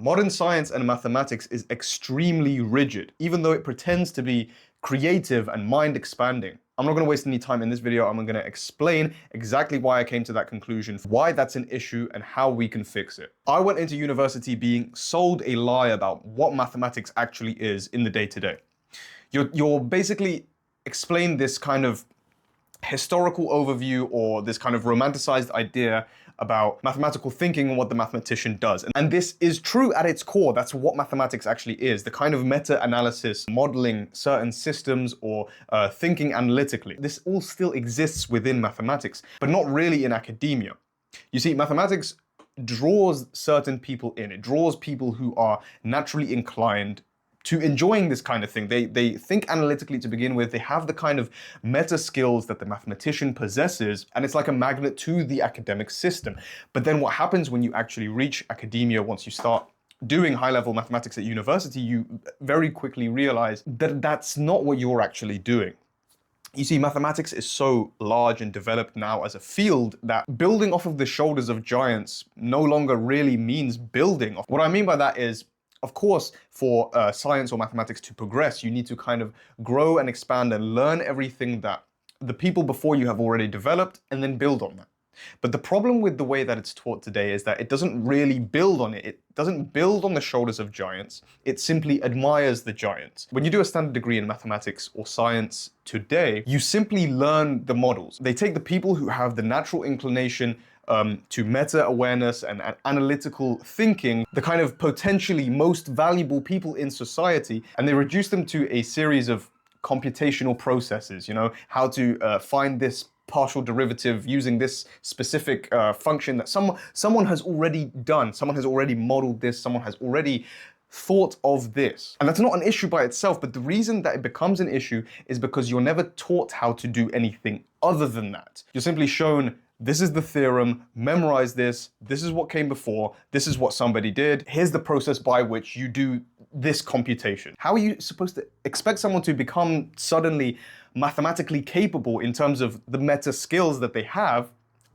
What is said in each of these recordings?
Modern science and mathematics is extremely rigid, even though it pretends to be creative and mind-expanding. I'm not going to waste any time in this video. I'm going to explain exactly why I came to that conclusion, why that's an issue, and how we can fix it. I went into university being sold a lie about what mathematics actually is in the day-to-day. You're basically explained this kind of historical overview or this kind of romanticized idea about mathematical thinking and what the mathematician does. And this is true at its core. That's what mathematics actually is, the kind of meta-analysis, modeling certain systems or thinking analytically. This all still exists within mathematics, but not really in academia. You see, mathematics draws certain people in. It draws people who are naturally inclined to enjoying this kind of thing. They think analytically to begin with. They have the kind of meta skills that the mathematician possesses, and it's like a magnet to the academic system. But then what happens when you actually reach academia, once you start doing high-level mathematics at university, you very quickly realize that that's not what you're actually doing. You see, mathematics is so large and developed now as a field that building off of the shoulders of giants no longer really means building. What I mean by that is, of course, for science or mathematics to progress, you need to kind of grow and expand and learn everything that the people before you have already developed and then build on that. But the problem with the way that it's taught today is that it doesn't really build on it. It doesn't build on the shoulders of giants. It simply admires the giants. When you do a standard degree in mathematics or science today, you simply learn the models. They take the people who have the natural inclination to meta-awareness and analytical thinking, the kind of potentially most valuable people in society, and they reduce them to a series of computational processes, you know, how to find this partial derivative using this specific function that someone has already done, someone has already modeled this, someone has already thought of this. And that's not an issue by itself, but the reason that it becomes an issue is because you're never taught how to do anything other than that. You're simply shown, this is the theorem, memorize this, this is what came before, this is what somebody did, here's the process by which you do this computation. How are you supposed to expect someone to become suddenly mathematically capable in terms of the meta skills that they have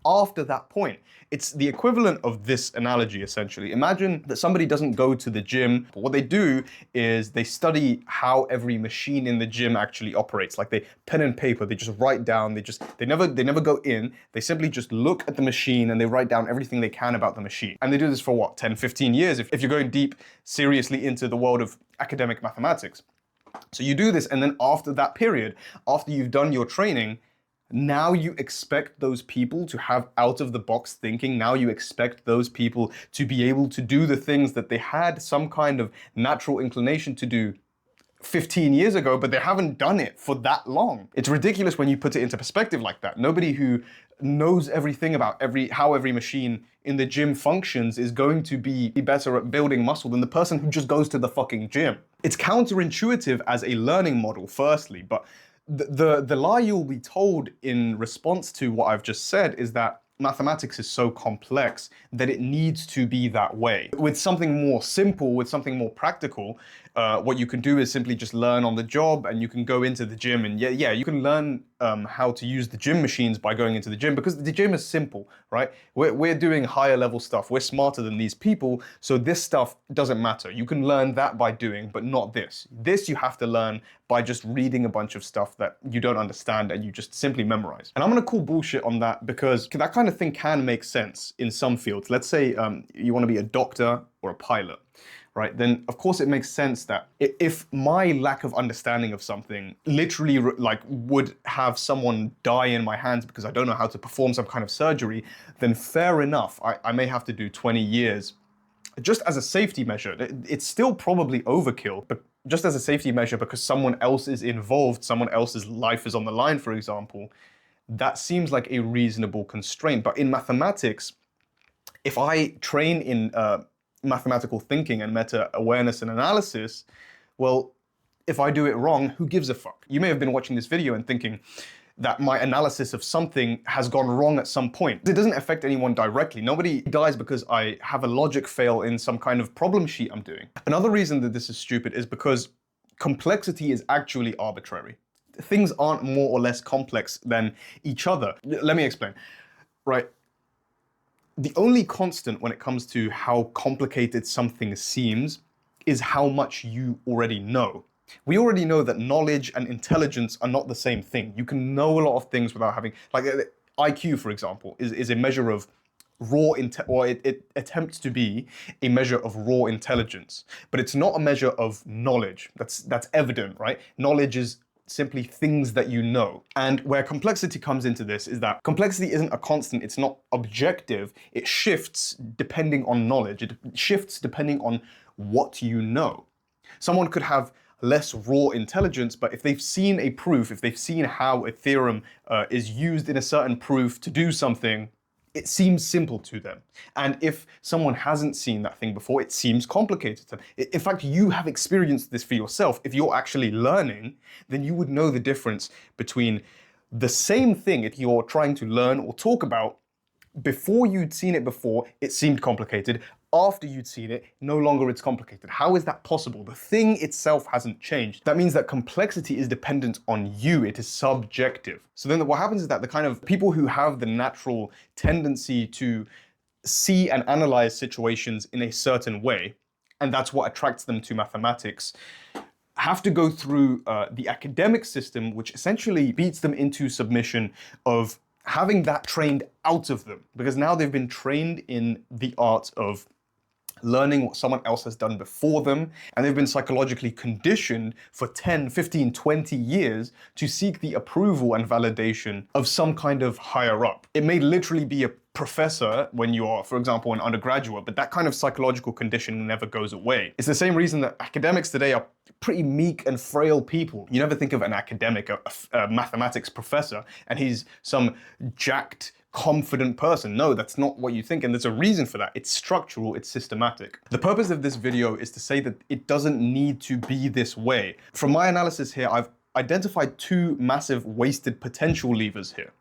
after that point? It's the equivalent of this analogy, essentially. Imagine that somebody doesn't go to the gym, but what they do is they study how every machine in the gym actually operates. Like they pen and paper, they just write down, they never go in, they simply just look at the machine and they write down everything they can about the machine. And they do this for what, 10, 15 years, if you're going deep, seriously into the world of academic mathematics. So you do this, and then after that period, after you've done your training, now you expect those people to have out-of-the-box thinking. Now you expect those people to be able to do the things that they had some kind of natural inclination to do 15 years ago, but they haven't done it for that long. It's ridiculous when you put it into perspective like that. Nobody who knows everything about how every machine in the gym functions is going to be better at building muscle than the person who just goes to the fucking gym. It's counterintuitive as a learning model, firstly, but the lie you'll be told in response to what I've just said is that mathematics is so complex that it needs to be that way. With something more simple, with something more practical, what you can do is simply just learn on the job, and you can go into the gym and yeah, you can learn how to use the gym machines by going into the gym, because the gym is simple, right? We're doing higher level stuff. We're smarter than these people, so this stuff doesn't matter. You can learn that by doing, but not this. This you have to learn by just reading a bunch of stuff that you don't understand and you just simply memorize. And I'm gonna call bullshit on that, because that kind of thing can make sense in some fields. Let's say you wanna be a doctor or a pilot, right? Then of course it makes sense that if my lack of understanding of something literally like would have someone die in my hands because I don't know how to perform some kind of surgery, then fair enough, I may have to do 20 years just as a safety measure. It's still probably overkill, but just as a safety measure, because someone else is involved, someone else's life is on the line, for example, that seems like a reasonable constraint. But in mathematics, if I train in mathematical thinking and meta-awareness and analysis, well, if I do it wrong, who gives a fuck? You may have been watching this video and thinking that my analysis of something has gone wrong at some point. It doesn't affect anyone directly. Nobody dies because I have a logic fail in some kind of problem sheet I'm doing. Another reason that this is stupid is because complexity is actually arbitrary. Things aren't more or less complex than each other. Let me explain. Right. The only constant when it comes to how complicated something seems is how much you already know. We already know that knowledge and intelligence are not the same thing. You can know a lot of things without having, like IQ, for example, is a measure of it attempts to be a measure of raw intelligence, but it's not a measure of knowledge. That's evident, right? Knowledge is simply things that you know. And where complexity comes into this is that complexity isn't a constant, it's not objective, it shifts depending on knowledge, it shifts depending on what you know. Someone could have less raw intelligence, but if they've seen a proof, if they've seen how a theorem is used in a certain proof to do something, it seems simple to them. And if someone hasn't seen that thing before, it seems complicated to them. In fact, you have experienced this for yourself. If you're actually learning, then you would know the difference between the same thing if you're trying to learn or talk about. Before you'd seen it before, it seemed complicated. After you'd seen it, no longer it's complicated. How is that possible? The thing itself hasn't changed. That means that complexity is dependent on you. It is subjective. So then what happens is that the kind of people who have the natural tendency to see and analyze situations in a certain way, and that's what attracts them to mathematics, have to go through the academic system, which essentially beats them into submission of having that trained out of them, because now they've been trained in the art of learning what someone else has done before them, and they've been psychologically conditioned for 10, 15, 20 years to seek the approval and validation of some kind of higher up. It may literally be a professor when you are, for example, an undergraduate, but that kind of psychological conditioning never goes away. It's the same reason that academics today are pretty meek and frail people. You never think of an academic, a mathematics professor, and he's some jacked, confident person. No, that's not what you think, and there's a reason for that. It's structural, it's systematic. The purpose of this video is to say that it doesn't need to be this way. From my analysis here, I've identified two massive wasted potential levers here.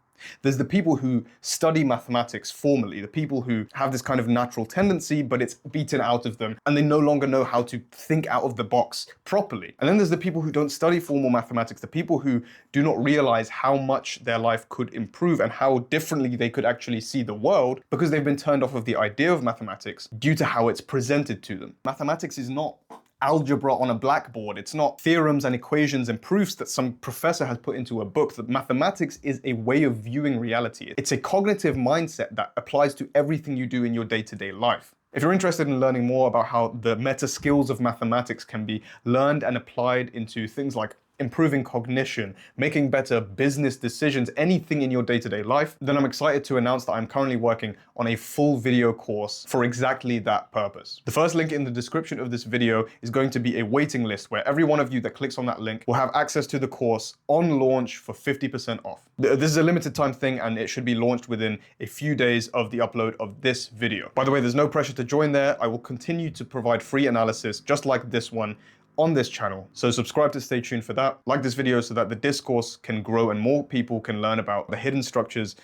There's the people who study mathematics formally, the people who have this kind of natural tendency, but it's beaten out of them, and they no longer know how to think out of the box properly. And then there's the people who don't study formal mathematics, the people who do not realize how much their life could improve and how differently they could actually see the world because they've been turned off of the idea of mathematics due to how it's presented to them. Mathematics is not algebra on a blackboard. It's not theorems and equations and proofs that some professor has put into a book. That mathematics is a way of viewing reality. It's a cognitive mindset that applies to everything you do in your day-to-day life. If you're interested in learning more about how the meta skills of mathematics can be learned and applied into things like improving cognition, making better business decisions, anything in your day-to-day life, then I'm excited to announce that I'm currently working on a full video course for exactly that purpose. The first link in the description of this video is going to be a waiting list where every one of you that clicks on that link will have access to the course on launch for 50% off. This is a limited time thing, and it should be launched within a few days of the upload of this video. By the way, there's no pressure to join there. I will continue to provide free analysis just like this one on this channel. So subscribe to stay tuned for that. Like this video so that the discourse can grow and more people can learn about the hidden structures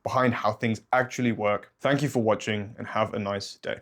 behind how things actually work. Thank you for watching and have a nice day.